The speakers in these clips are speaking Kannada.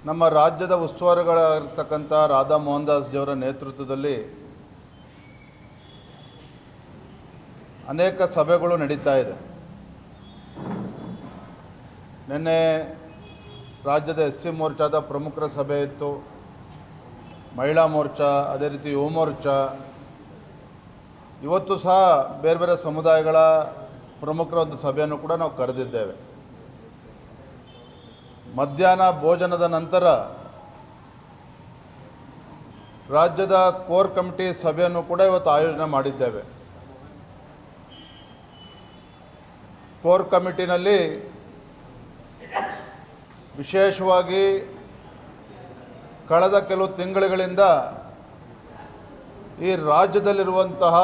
ನಮ್ಮ ರಾಜ್ಯದ ಉಸ್ತುವಾರಿಗಳಾಗಿರ್ತಕ್ಕಂಥ ರಾಧಾ ಮೋಹನ್ ದಾಸ್ ಜಿಯವರ ನೇತೃತ್ವದಲ್ಲಿ ಅನೇಕ ಸಭೆಗಳು ನಡೀತಾ ಇದೆ. ನಿನ್ನೆ ರಾಜ್ಯದ SC ಮೋರ್ಚಾದ ಪ್ರಮುಖರ ಸಭೆ ಇತ್ತು, ಮಹಿಳಾ ಮೋರ್ಚಾ, ಅದೇ ರೀತಿ ಯುವ ಮೋರ್ಚಾ. ಇವತ್ತು ಸಹ ಬೇರೆ ಬೇರೆ ಸಮುದಾಯಗಳ ಪ್ರಮುಖರ ಒಂದು ಸಭೆಯನ್ನು ಕೂಡ ನಾವು ಕರೆದಿದ್ದೇವೆ. ಮಧ್ಯಾಹ್ನ ಭೋಜನದ ನಂತರ ರಾಜ್ಯದ ಕೋರ್ ಕಮಿಟಿ ಸಭೆಯನ್ನು ಕೂಡ ಇವತ್ತು ಆಯೋಜನೆ ಮಾಡಿದ್ದೇವೆ. ಕೋರ್ ಕಮಿಟಿನಲ್ಲಿ ವಿಶೇಷವಾಗಿ ಕಳೆದ ಕೆಲವು ತಿಂಗಳುಗಳಿಂದ ಈ ರಾಜ್ಯದಲ್ಲಿರುವಂತಹ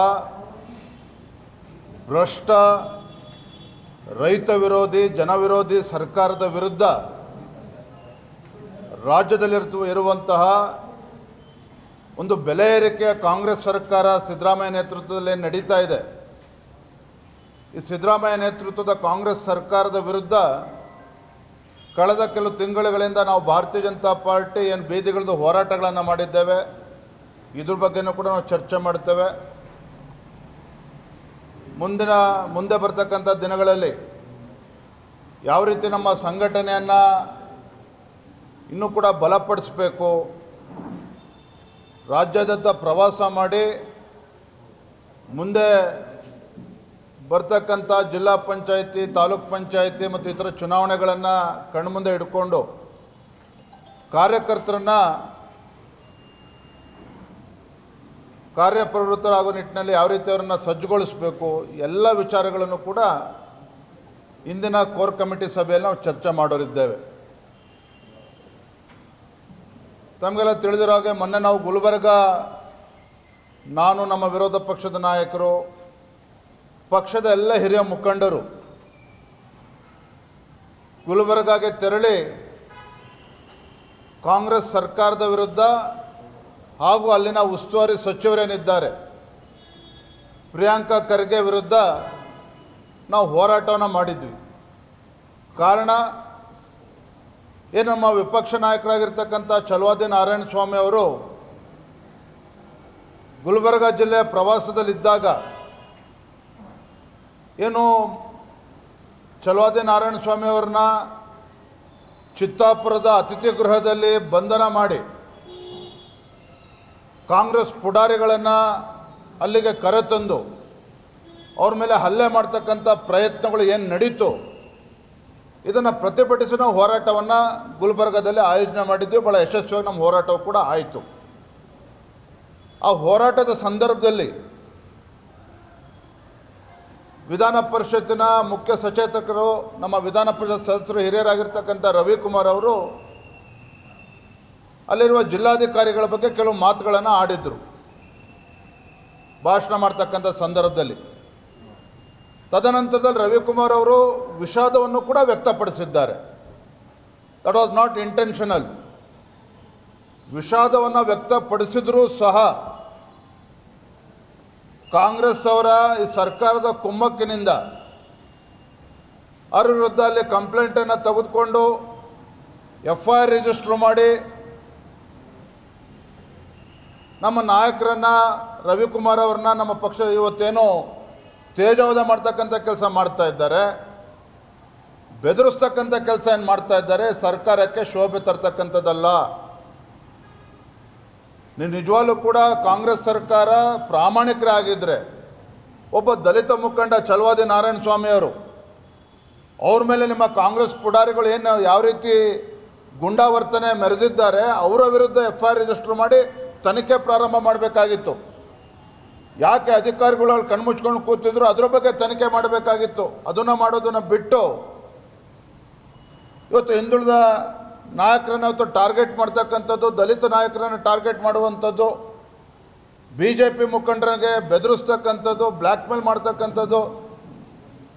ಭ್ರಷ್ಟ, ರೈತ ವಿರೋಧಿ, ಜನವಿರೋಧಿ ಸರ್ಕಾರದ ವಿರುದ್ಧ ರಾಜ್ಯದಲ್ಲಿರುವಂತಹ ಒಂದು ಬೆಲೆ ಏರಿಕೆಯ ಕಾಂಗ್ರೆಸ್ ಸರ್ಕಾರ ಸಿದ್ದರಾಮಯ್ಯ ನೇತೃತ್ವದಲ್ಲಿ ನಡೀತಾ ಇದೆ. ಈ ಸಿದ್ದರಾಮಯ್ಯ ನೇತೃತ್ವದ ಕಾಂಗ್ರೆಸ್ ಸರ್ಕಾರದ ವಿರುದ್ಧ ಕಳೆದ ಕೆಲವು ತಿಂಗಳುಗಳಿಂದ ನಾವು ಭಾರತೀಯ ಜನತಾ ಪಾರ್ಟಿ ಏನು ಬೀದಿಗಳದ್ದು ಹೋರಾಟಗಳನ್ನು ಮಾಡಿದ್ದೇವೆ. ಇದ್ರ ಬಗ್ಗೆನೂ ಕೂಡ ನಾವು ಚರ್ಚೆ ಮಾಡ್ತೇವೆ. ಮುಂದೆ ಬರ್ತಕ್ಕಂಥ ದಿನಗಳಲ್ಲಿ ಯಾವ ರೀತಿ ನಮ್ಮ ಸಂಘಟನೆಯನ್ನು ಇನ್ನೂ ಕೂಡ ಬಲಪಡಿಸಬೇಕು, ರಾಜ್ಯಾದ್ಯಂತ ಪ್ರವಾಸ ಮಾಡಿ ಮುಂದೆ ಬರ್ತಕ್ಕಂಥ ಜಿಲ್ಲಾ ಪಂಚಾಯಿತಿ, ತಾಲೂಕ್ ಪಂಚಾಯಿತಿ ಮತ್ತು ಇತರ ಚುನಾವಣೆಗಳನ್ನು ಕಣ್ಮುಂದೆ ಇಟ್ಕೊಂಡು ಕಾರ್ಯಕರ್ತರನ್ನು ಕಾರ್ಯಪ್ರವೃತ್ತರಾಗುವ ನಿಟ್ಟಿನಲ್ಲಿ ಯಾವ ರೀತಿ ಅವರನ್ನು ಸಜ್ಜುಗೊಳಿಸಬೇಕು, ಎಲ್ಲ ವಿಚಾರಗಳನ್ನು ಕೂಡ ಇಂದಿನ ಕೋರ್ ಕಮಿಟಿ ಸಭೆಯಲ್ಲಿ ನಾವು ಚರ್ಚೆ ಮಾಡೋರಿದ್ದೇವೆ. ತಮಗೆಲ್ಲ ತಿಳಿದಿರೋ ಹಾಗೆ ಮೊನ್ನೆ ನಾವು ಗುಲ್ಬರ್ಗ, ನಾನು, ನಮ್ಮ ವಿರೋಧ ಪಕ್ಷದ ನಾಯಕರು, ಪಕ್ಷದ ಎಲ್ಲ ಹಿರಿಯ ಮುಖಂಡರು ಗುಲ್ಬರ್ಗಾಗೆ ತೆರಳಿ ಕಾಂಗ್ರೆಸ್ ಸರ್ಕಾರದ ವಿರುದ್ಧ ಹಾಗೂ ಅಲ್ಲಿನ ಉಸ್ತುವಾರಿ ಸಚಿವರೇನಿದ್ದಾರೆ ಪ್ರಿಯಾಂಕಾ ಖರ್ಗೆ ವಿರುದ್ಧ ನಾವು ಹೋರಾಟವನ್ನು ಮಾಡಿದ್ವಿ. ಕಾರಣ ಏನು, ನಮ್ಮ ವಿಪಕ್ಷ ನಾಯಕರಾಗಿರ್ತಕ್ಕಂಥ ಛಲವಾದಿ ನಾರಾಯಣ ಸ್ವಾಮಿ ಅವರು ಗುಲ್ಬರ್ಗ ಜಿಲ್ಲೆಯ ಪ್ರವಾಸದಲ್ಲಿದ್ದಾಗ ಏನು ಛಲವಾದಿ ನಾರಾಯಣ ಸ್ವಾಮಿ ಅವ್ರನ್ನ ಚಿತ್ತಾಪುರದ ಅತಿಥಿ ಗೃಹದಲ್ಲಿ ಬಂಧನ ಮಾಡಿ ಕಾಂಗ್ರೆಸ್ ಪುಡಾರಿಗಳನ್ನು ಅಲ್ಲಿಗೆ ಕರೆತಂದು ಅವ್ರ ಮೇಲೆ ಹಲ್ಲೆ ಮಾಡ್ತಕ್ಕಂಥ ಪ್ರಯತ್ನಗಳು ಏನು ನಡೀತು, ಇದನ್ನು ಪ್ರತಿಭಟಿಸಿ ನಾವು ಹೋರಾಟವನ್ನು ಗುಲ್ಬರ್ಗದಲ್ಲಿ ಆಯೋಜನೆ ಮಾಡಿದ್ವಿ. ಭಾಳ ಯಶಸ್ವಿಯಾಗಿ ನಮ್ಮ ಹೋರಾಟವು ಕೂಡ ಆಯಿತು. ಆ ಹೋರಾಟದ ಸಂದರ್ಭದಲ್ಲಿ ವಿಧಾನ ಪರಿಷತ್ತಿನ ಮುಖ್ಯ ಸಚೇತಕರು, ನಮ್ಮ ವಿಧಾನ ಪರಿಷತ್ ಸದಸ್ಯರು, ಹಿರಿಯರಾಗಿರ್ತಕ್ಕಂಥ ರವಿಕುಮಾರ್ ಅವರು ಅಲ್ಲಿರುವ ಜಿಲ್ಲಾಧಿಕಾರಿಗಳ ಬಗ್ಗೆ ಕೆಲವು ಮಾತುಗಳನ್ನು ಆಡಿದರು ಭಾಷಣ ಮಾಡ್ತಕ್ಕಂಥ ಸಂದರ್ಭದಲ್ಲಿ. ತದನಂತರದಲ್ಲಿ ರವಿಕುಮಾರ್ ಅವರು ವಿಷಾದವನ್ನು ಕೂಡ ವ್ಯಕ್ತಪಡಿಸಿದ್ದಾರೆ. That was not intentional. ವಿಷಾದವನ್ನು ವ್ಯಕ್ತಪಡಿಸಿದರೂ ಸಹ ಕಾಂಗ್ರೆಸ್ ಅವರ ಈ ಸರ್ಕಾರದ ಕುಮ್ಮಕ್ಕಿನಿಂದ ಅವರ ವಿರುದ್ಧ ಅಲ್ಲಿ ಕಂಪ್ಲೇಂಟನ್ನು ತೆಗೆದುಕೊಂಡು FIR ರಿಜಿಸ್ಟರ್ ಮಾಡಿ ನಮ್ಮ ನಾಯಕರನ್ನು, ರವಿಕುಮಾರ್ ಅವ್ರನ್ನ, ನಮ್ಮ ಪಕ್ಷ ಇವತ್ತೇನೋ ತೇಜೋವಧೆ ಮಾಡ್ತಕ್ಕಂಥ ಕೆಲಸ ಮಾಡ್ತಾ ಇದ್ದಾರೆ, ಬೆದರಿಸ್ತಕ್ಕಂಥ ಕೆಲಸ ಏನು ಮಾಡ್ತಾ ಇದ್ದಾರೆ, ಸರ್ಕಾರಕ್ಕೆ ಶೋಭೆ ತರ್ತಕ್ಕಂಥದ್ದಲ್ಲ. ನೀವು ನಿಜವಾಗ್ಲೂ ಕೂಡ ಕಾಂಗ್ರೆಸ್ ಸರ್ಕಾರ ಪ್ರಾಮಾಣಿಕರಾಗಿದ್ದರೆ ಒಬ್ಬ ದಲಿತ ಮುಖಂಡ ಛಲವಾದಿ ನಾರಾಯಣ ಸ್ವಾಮಿಯವರು ಅವ್ರ ಮೇಲೆ ನಿಮ್ಮ ಕಾಂಗ್ರೆಸ್ ಪುಡಾರಿಗಳು ಏನು ಯಾವ ರೀತಿ ಗುಂಡಾವರ್ತನೆ ಮೆರೆದಿದ್ದಾರೆ, ಅವರ ವಿರುದ್ಧ FIR ರಿಜಿಸ್ಟರ್ ಮಾಡಿ ತನಿಖೆ ಪ್ರಾರಂಭ ಮಾಡಬೇಕಾಗಿತ್ತು. ಯಾಕೆ ಅಧಿಕಾರಿಗಳು ಕಣ್ಮುಚ್ಕೊಂಡು ಕೂತಿದ್ರು ಅದರ ಬಗ್ಗೆ ತನಿಖೆ ಮಾಡಬೇಕಾಗಿತ್ತು. ಅದನ್ನು ಮಾಡೋದನ್ನು ಬಿಟ್ಟು ಇವತ್ತು ಹಿಂದುಳಿದ ನಾಯಕರನ್ನು ಇವತ್ತು ಟಾರ್ಗೆಟ್ ಮಾಡ್ತಕ್ಕಂಥದ್ದು, ದಲಿತ ನಾಯಕರನ್ನು ಟಾರ್ಗೆಟ್ ಮಾಡುವಂಥದ್ದು, BJP ಮುಖಂಡರಿಗೆ ಬೆದರಿಸ್ತಕ್ಕಂಥದ್ದು, ಬ್ಲ್ಯಾಕ್ ಮೇಲ್ ಮಾಡ್ತಕ್ಕಂಥದ್ದು,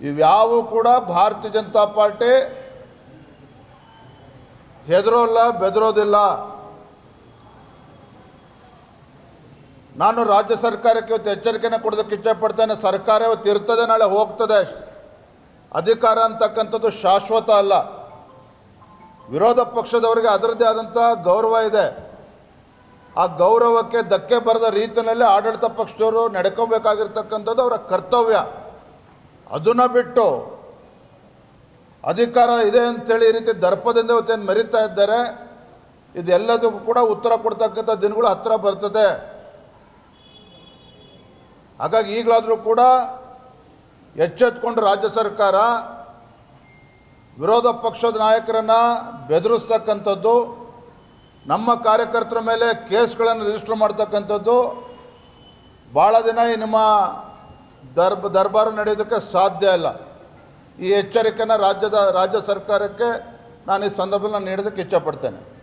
ಇವ್ಯಾವೂ ಕೂಡ ಭಾರತೀಯ ಜನತಾ ಪಾರ್ಟಿ ಹೆದರೋಲ್ಲ, ಬೆದರೋದಿಲ್ಲ. ನಾನು ರಾಜ್ಯ ಸರ್ಕಾರಕ್ಕೆ ಇವತ್ತು ಎಚ್ಚರಿಕೆಯನ್ನು ಕೊಡೋದಕ್ಕೆ ಇಚ್ಛೆಪಡ್ತೇನೆ. ಸರ್ಕಾರ ಇವತ್ತು ಇರ್ತದೆ, ನಾಳೆ ಹೋಗ್ತದೆ. ಅಧಿಕಾರ ಅಂತಕ್ಕಂಥದ್ದು ಶಾಶ್ವತ ಅಲ್ಲ. ವಿರೋಧ ಪಕ್ಷದವರಿಗೆ ಅದರದ್ದೇ ಆದಂಥ ಗೌರವ ಇದೆ. ಆ ಗೌರವಕ್ಕೆ ಧಕ್ಕೆ ಬರದ ರೀತಿಯಲ್ಲಿ ಆಡಳಿತ ಪಕ್ಷದವರು ನಡ್ಕೋಬೇಕಾಗಿರ್ತಕ್ಕಂಥದ್ದು ಅವರ ಕರ್ತವ್ಯ. ಅದನ್ನು ಬಿಟ್ಟು ಅಧಿಕಾರ ಇದೆ ಅಂತೇಳಿ ಈ ರೀತಿ ದರ್ಪದಿಂದ ಇವತ್ತೇನು ಮೆರೀತಾ ಇದ್ದಾರೆ, ಇದೆಲ್ಲದಕ್ಕೂ ಕೂಡ ಉತ್ತರ ಕೊಡ್ತಕ್ಕಂಥ ದಿನಗಳು ಹತ್ತಿರ ಬರ್ತದೆ. ಹಾಗಾಗಿ ಈಗಲಾದರೂ ಕೂಡ ಎಚ್ಚೆತ್ಕೊಂಡು ರಾಜ್ಯ ಸರ್ಕಾರ ವಿರೋಧ ಪಕ್ಷದ ನಾಯಕರನ್ನು ಬೆದರಿಸ್ತಕ್ಕಂಥದ್ದು, ನಮ್ಮ ಕಾರ್ಯಕರ್ತರ ಮೇಲೆ ಕೇಸ್ಗಳನ್ನು ರಿಜಿಸ್ಟರ್ ಮಾಡ್ತಕ್ಕಂಥದ್ದು ಭಾಳ ದಿನ ಈ ನಿಮ್ಮ ದರ್ಬಾರು ನಡೆಯೋದಕ್ಕೆ ಸಾಧ್ಯ ಇಲ್ಲ. ಈ ಎಚ್ಚರಿಕೆಯನ್ನು ರಾಜ್ಯ ಸರ್ಕಾರಕ್ಕೆ ನಾನು ಈ ಸಂದರ್ಭದಲ್ಲಿ ನೀಡೋದಕ್ಕೆ ಇಚ್ಛಪಡ್ತೇನೆ.